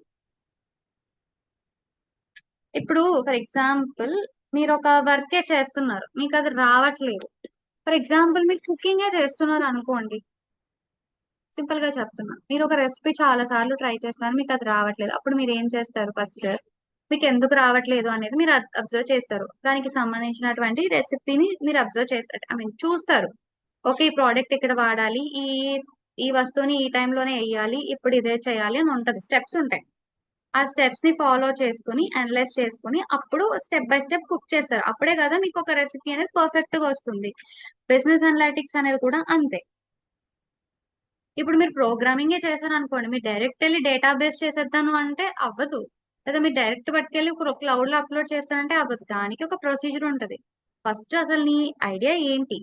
A: ఇప్పుడు ఫర్ ఎగ్జాంపుల్ మీరు ఒక వర్కే చేస్తున్నారు, మీకు అది రావట్లేదు. ఫర్ ఎగ్జాంపుల్ మీరు కుకింగే చేస్తున్నారు అనుకోండి, సింపుల్ గా చెప్తున్నా, మీరు ఒక రెసిపీ చాలా సార్లు ట్రై చేస్తున్నారు, మీకు అది రావట్లేదు. అప్పుడు మీరు ఏం చేస్తారు? ఫస్ట్ మీకు ఎందుకు రావట్లేదు అనేది మీరు అబ్జర్వ్ చేస్తారు, దానికి సంబంధించినటువంటి రెసిపీని మీరు అబ్జర్వ్ చేస్తారు, ఐ మీన్ చూస్తారు. ఓకే, ఈ ప్రోడక్ట్ ఇక్కడ వాడాలి, ఈ ఈ వస్తువుని ఈ టైంలోనే వేయాలి, ఇప్పుడు ఇదే చేయాలి అని ఉంటది, స్టెప్స్ ఉంటాయి. ఆ స్టెప్స్ ని ఫాలో చేసుకుని అనలైజ్ చేసుకుని అప్పుడు స్టెప్ బై స్టెప్ కుక్ చేస్తారు. అప్పుడే కదా మీకు ఒక రెసిపీ అనేది పర్ఫెక్ట్ గా వస్తుంది. బిజినెస్ అనలైటిక్స్ అనేది కూడా అంతే. ఇప్పుడు మీరు ప్రోగ్రామింగే చేశారు అనుకోండి, మీరు డైరెక్ట్ వెళ్ళి డేటాబేస్ చేసేద్దాను అంటే అవ్వదు, లేదా మీరు డైరెక్ట్ పట్టుకెళ్ళి ఒక క్లౌడ్ లో అప్లోడ్ చేస్తానంటే అవ్వదు. దానికి ఒక ప్రొసీజర్ ఉంటది. ఫస్ట్ అసలు నీ ఐడియా ఏంటి,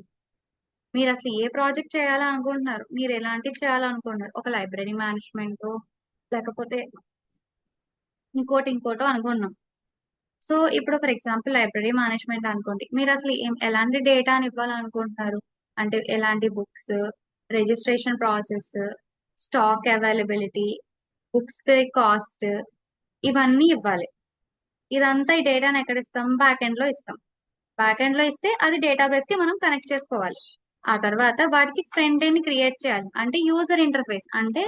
A: మీరు అసలు ఏ ప్రాజెక్ట్ చేయాలనుకుంటున్నారు, మీరు ఎలాంటివి చేయాలనుకుంటున్నారు, ఒక లైబ్రరీ మేనేజ్మెంట్ లేకపోతే ఇంకోటో అనుకున్నాం. సో ఇప్పుడు ఫర్ ఎగ్జాంపుల్ లైబ్రరీ మేనేజ్మెంట్ అనుకోండి, మీరు అసలు ఎలాంటి డేటాని ఇవ్వాలనుకుంటున్నారు, అంటే ఎలాంటి books, registration process, stock availability, books cost, ఇవన్నీ ఇవ్వాలి. ఇదంతా ఈ డేటాను ఎక్కడ ఇస్తాం? బ్యాక్ ఎండ్ లో ఇస్తాం. బ్యాక్ ఎండ్ లో ఇస్తే అది డేటాబేస్ కి మనం కనెక్ట్ చేసుకోవాలి. ఆ తర్వాత వాటికి ఫ్రంట్ ఎండ్ క్రియేట్ చేయాలి, అంటే యూజర్ ఇంటర్ఫేస్. అంటే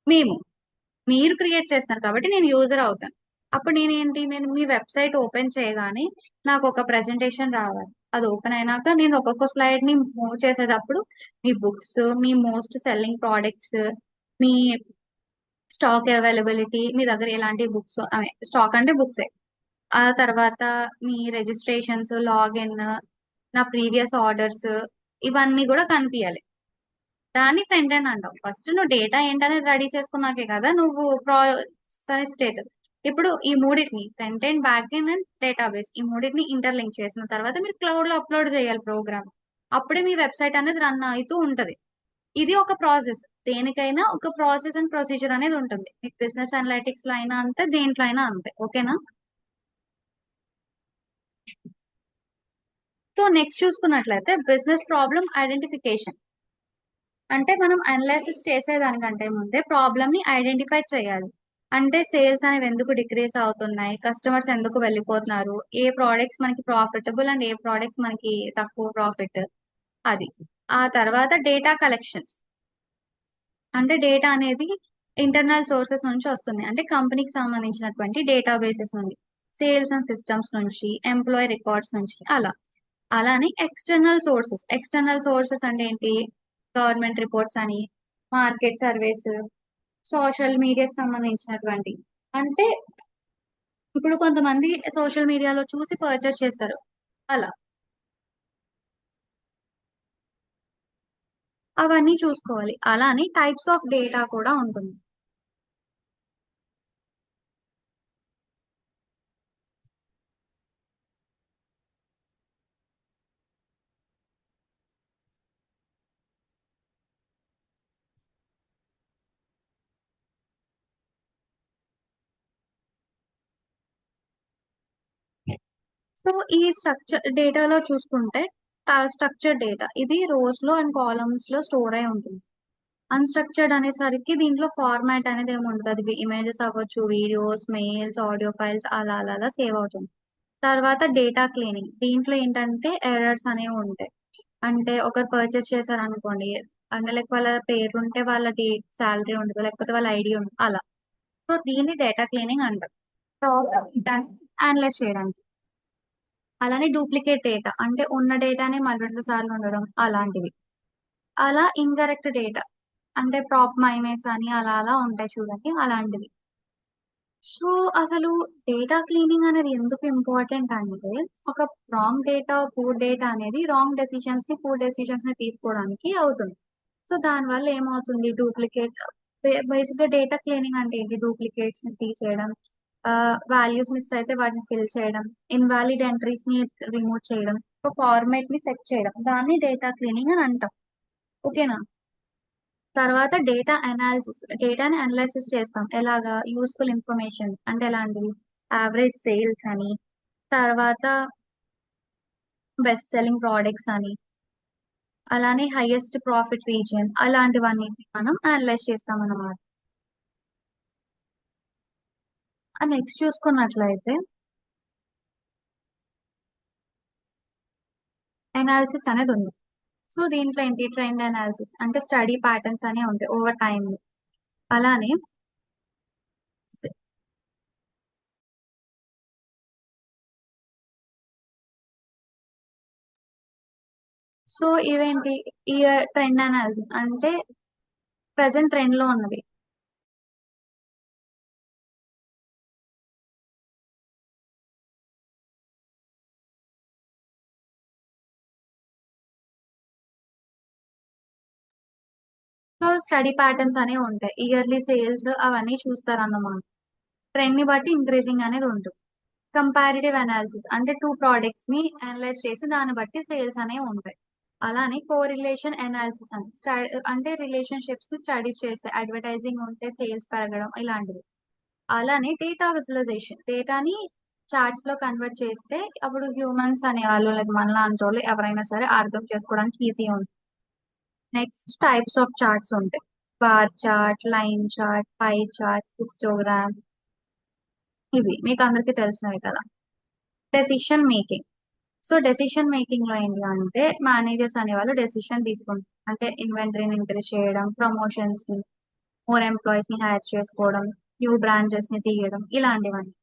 A: మేము మీరు క్రియేట్ చేస్తున్నారు కాబట్టి నేను యూజర్ అవుతాను. అప్పుడు నేను మీ వెబ్సైట్ ఓపెన్ చేయగానే నాకు ఒక ప్రెజెంటేషన్ రావాలి. అది ఓపెన్ అయినాక నేను ఒక్కొక్క స్లైడ్ ని మూవ్ చేసేటప్పుడు మీ బుక్స్, మీ మోస్ట్ సెల్లింగ్ ప్రోడక్ట్స్, మీ స్టాక్ అవైలబిలిటీ, మీ దగ్గర ఎలాంటి బుక్స్, స్టాక్ అంటే బుక్సే, ఆ తర్వాత మీ రిజిస్ట్రేషన్స్, లాగిన్, నా ప్రీవియస్ ఆర్డర్స్, ఇవన్నీ కూడా కనిపించాలి. దాన్ని ఫ్రంట్ ఎండ్ అంటావు. ఫస్ట్ నువ్వు డేటా ఏంటనేది రెడీ చేసుకున్నాకే కదా నువ్వు స్టేట్. ఇప్పుడు ఈ మూడింటిని front end, back end and database, ఈ మూడింటిని ఇంటర్లింక్ చేసిన తర్వాత మీరు క్లౌడ్ లో అప్లోడ్ చేయాలి ప్రోగ్రామ్. అప్పుడే మీ వెబ్సైట్ అనేది రన్ అవుతూ ఉంటది. ఇది ఒక ప్రాసెస్. దేనికైనా ఒక ప్రాసెస్ అండ్ ప్రొసీజర్ అనేది ఉంటుంది. మీకు బిజినెస్ అనలైటిక్స్ లో అయినా అంతే, దేంట్లో అయినా అంతే. ఓకేనా? సో నెక్స్ట్ చూసుకున్నట్లయితే బిజినెస్ ప్రాబ్లమ్ ఐడెంటిఫికేషన్. అంటే మనం అనలైసిస్ చేసేదానికంటే ముందే ప్రాబ్లమ్ ని ఐడెంటిఫై చేయాలి. అంటే సేల్స్ అనేవి ఎందుకు డిక్రీస్ అవుతున్నాయి, కస్టమర్స్ ఎందుకు వెళ్ళిపోతున్నారు, ఏ ప్రోడక్ట్స్ మనకి ప్రాఫిటబుల్ అండ్ ఏ ప్రోడక్ట్స్ మనకి తక్కువ ప్రాఫిట్, అది. ఆ తర్వాత డేటా కలెక్షన్స్. అంటే డేటా అనేది ఇంటర్నల్ సోర్సెస్ నుంచి వస్తుంది. అంటే కంపెనీకి సంబంధించినటువంటి డేటా బేసెస్ నుండి, సేల్స్ అండ్ సిస్టమ్స్ నుంచి, ఎంప్లాయీ రికార్డ్స్ నుంచి, అలా. అలానే ఎక్స్టర్నల్ సోర్సెస్ అంటే ఏంటి? గవర్నమెంట్ రిపోర్ట్స్ అని, మార్కెట్ సర్వేస్, సోషల్ మీడియాకి సంబంధించినటువంటి. అంటే ఇప్పుడు కొంతమంది సోషల్ మీడియాలో చూసి పర్చేస్ చేస్తారు, అలా. అవన్నీ చూసుకోవాలి. అలానే టైప్స్ ఆఫ్ డేటా కూడా ఉంటుంది. సో ఈ స్ట్రక్చర్ డేటాలో చూసుకుంటే, స్ట్రక్చర్ డేటా ఇది రోస్ లో అండ్ కాలమ్స్ లో స్టోర్ అయి ఉంటుంది. అన్స్ట్రక్చర్డ్ అనేసరికి దీంట్లో ఫార్మాట్ అనేది ఏమి ఉండదు. అది ఇమేజెస్ అవ్వచ్చు, వీడియోస్, మెయిల్స్, ఆడియో ఫైల్స్, అలా అలా అలా సేవ్ అవుతుంది. తర్వాత డేటా క్లీనింగ్. దీంట్లో ఏంటంటే ఎర్రర్స్ అనేవి ఉంటాయి. అంటే ఒకరు పర్చేస్ చేశారు అనుకోండి, అంటే లైక్ వాళ్ళ పేరు ఉంటే వాళ్ళ శాలరీ ఉండదు, లేకపోతే వాళ్ళ ఐడి ఉండదు, అలా. సో దీన్ని డేటా క్లీనింగ్ అంటారు. దాన్ని అనలైజ్ చేయడానికి. అలానే డూప్లికేట్ డేటా అంటే ఉన్న డేటానే మళ్ళీ 2 సార్లు ఉండడం, అలాంటివి. అలా ఇంకరెక్ట్ డేటా అంటే ప్రాప్ మైనస్ అని అలా అలా ఉంటాయి చూడండి, అలాంటివి. సో అసలు డేటా క్లీనింగ్ అనేది ఎందుకు ఇంపార్టెంట్ అంటే, ఒక రాంగ్ డేటా, పూర్ డేటా అనేది రాంగ్ డెసిషన్స్ ని, పూర్ డెసిషన్స్ ని తీసుకోవడానికి అవుతుంది. సో దానివల్ల ఏమవుతుంది? డూప్లికేట్. బేసిక్ గా డేటా క్లీనింగ్ అంటే ఏంటి? డూప్లికేట్స్ ని తీసేయడం, వాల్యూస్ మిస్ అయితే వాటిని ఫిల్ చేయడం, ఇన్వాలిడ్ ఎంట్రీస్ ని రిమూవ్ చేయడం, ఒక ఫార్మాట్ ని సెట్ చేయడం, దాన్ని డేటా క్లీనింగ్ అని అంటాం. ఓకేనా? తర్వాత డేటా అనాలిసిస్. డేటాని అనలైసిస్ చేస్తాం ఎలాగా? యూస్ఫుల్ ఇన్ఫర్మేషన్ అంటే ఎలాంటివి? యావరేజ్ సేల్స్ అని, తర్వాత బెస్ట్ సెల్లింగ్ ప్రోడక్ట్స్ అని, అలానే హైయెస్ట్ ప్రాఫిట్ రీజియన్, అలాంటివన్నీ మనం అనలైజ్ చేస్తాం అన్నమాట. నెక్స్ట్ చూసుకున్నట్లయితే అనాలిసిస్ అనేది ఉంది. సో దీంట్లో ఏంటి? ట్రెండ్ అనాలిసిస్ అంటే స్టడీ ప్యాటర్న్స్ అనే ఉంటాయి ఓవర్ టైమ్. అలానే సో ఇవేంటి? ఈ ట్రెండ్ అనాలిసిస్ అంటే ప్రజెంట్ ట్రెండ్ లో ఉన్నవి. సో స్టడీ ప్యాటర్న్స్ అనేవి ఉంటాయి, ఇయర్లీ సేల్స్ అవన్నీ చూస్తారన్నమాట. ట్రెండ్ ని బట్టి ఇంక్రీజింగ్ అనేది ఉంటుంది. కంపారిటివ్ అనాలిసిస్ అంటే టూ ప్రోడక్ట్స్ ని అనలైజ్ చేసి దాన్ని బట్టి సేల్స్ అనేవి ఉంటాయి. అలానే కోరిలేషన్ అనాలిసిస్ అని అంటే రిలేషన్షిప్స్ ని స్టడీస్ చేస్తాయి. అడ్వర్టైజింగ్ ఉంటే సేల్స్ పెరగడం, ఇలాంటివి. అలానే డేటా విజువలైజేషన్. డేటాని చార్ట్స్ లో కన్వర్ట్ చేస్తే అప్పుడు హ్యూమన్స్ అనేవాళ్ళు, లైక్ మనలాంటి వాళ్ళు ఎవరైనా సరే అర్థం చేసుకోవడానికి ఈజీ ఉంటుంది. నెక్స్ట్ టైప్స్ ఆఫ్ చార్ట్స్ ఉంటాయి. Bar chart, line chart, pie chart, histogram, ఇవి మీకు అందరికీ తెలిసినవి కదా. Decision making. So decision making లో ఏంటి అంటే, మేనేజర్స్ అనే వాళ్ళు డెసిషన్ తీసుకుంటారు. అంటే ఇన్వెంటరీని ఇంక్రీజ్ చేయడం, ప్రమోషన్స్ ని, మోర్ ఎంప్లాయీస్ ని హైర్ చేసుకోవడం, న్యూ బ్రాంచెస్ ని తీయడం, ఇలాంటివన్నీ.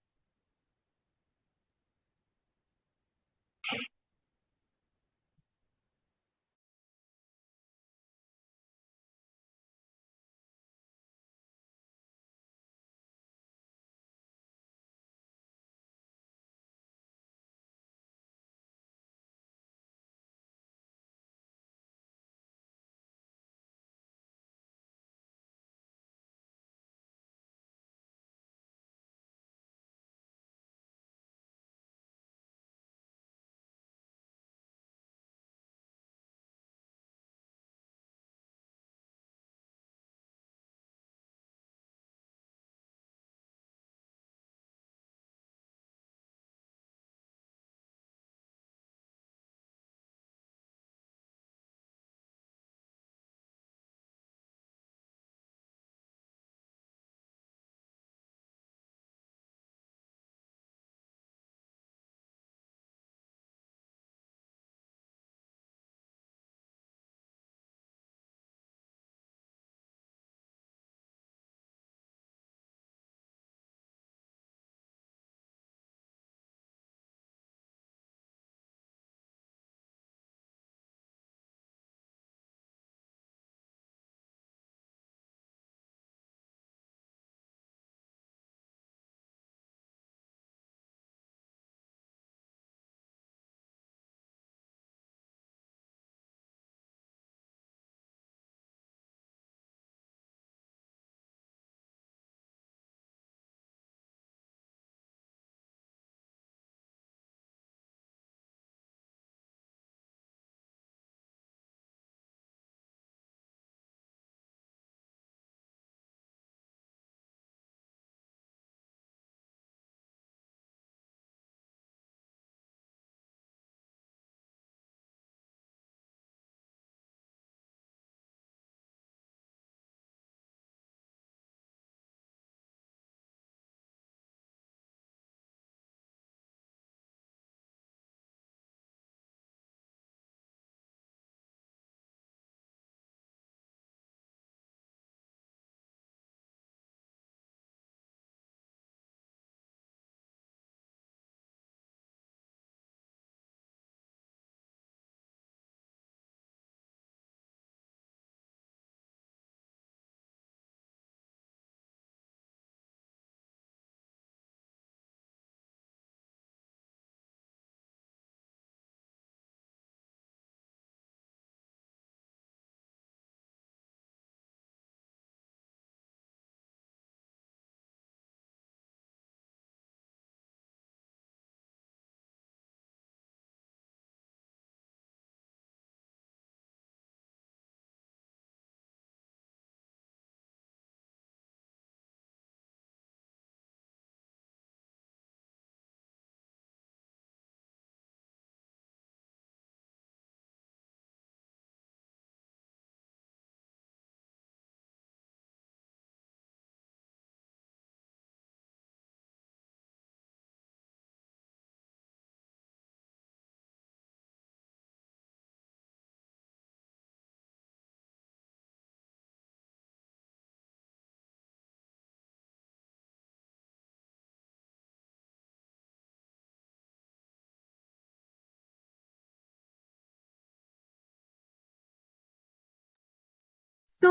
A: సో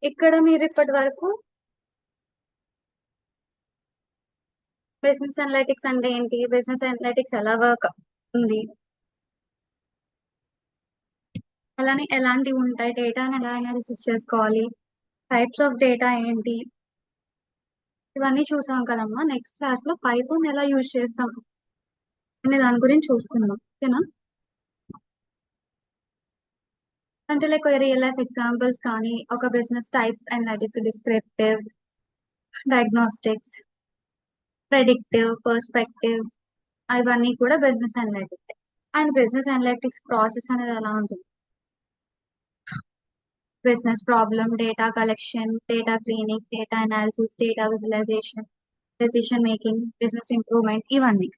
A: ఇక్కడ మీరు ఇప్పటి వరకు బిజినెస్ అనలిటిక్స్ అంటే ఏంటి, బిజినెస్ అనలిటిక్స్ ఎలా వర్క్ ఉంది, అలానే ఎలాంటివి ఉంటాయి, డేటాని ఎలా అనాలిసిస్ చేసుకోవాలి, టైప్స్ ఆఫ్ డేటా ఏంటి, ఇవన్నీ చూసాం కదమ్మా. నెక్స్ట్ క్లాస్ లో పైథాన్ ఎలా యూజ్ చేస్తాం అనే దాని గురించి చూసుకుందాం, ఓకేనా? అంటే లైక్ రియల్ లైఫ్ ఎగ్జాంపుల్స్ కానీ, ఒక business type analytics, descriptive, diagnostics, predictive, perspective, అవన్నీ కూడా business analytics. And business analytics process అనేది ఎలా ఉంటుంది, business problem, data collection, data cleaning, data analysis, data visualization, decision making, business improvement, ఇవన్నీ.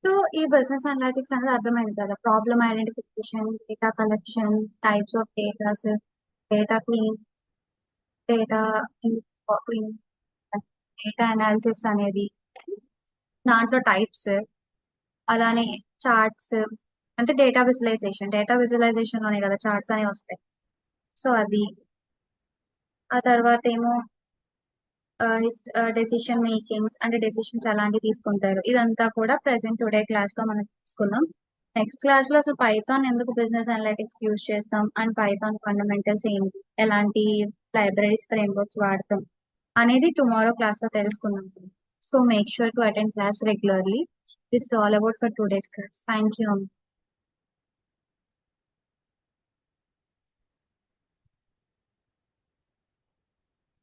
A: So ఈ business analytics అనేది అర్థమైంది కదా, problem identification, data collection, types of datas, data clean, data clean, data analysis అనేది, దాంట్లో టైప్స్, అలానే charts, అంటే data visualisation లోనే కదా చార్ట్స్ అనేవి వస్తాయి. సో అది, ఆ తర్వాత ఏమో డెసిషన్ మేకింగ్స్, అంటే డెసిషన్స్ ఎలాంటివి తీసుకుంటారు, ఇదంతా కూడా ప్రెసెంట్ టుడే క్లాస్ లో మనం తీసుకున్నాం. నెక్స్ట్ క్లాస్ లో అసలు పైథాన్ ఎందుకు బిజినెస్ అనలిటిక్స్ యూజ్ చేస్తాం, అండ్ పైథాన్ ఫండమెంటల్స్ ఏంటి, ఎలాంటి లైబ్రరీస్ ఫ్రేమ్వర్క్స్ వాడతాం అనేది టుమారో క్లాస్ లో తెలుసుకుందాం. So make sure to attend class regularly. This all about for today's class. Thank you.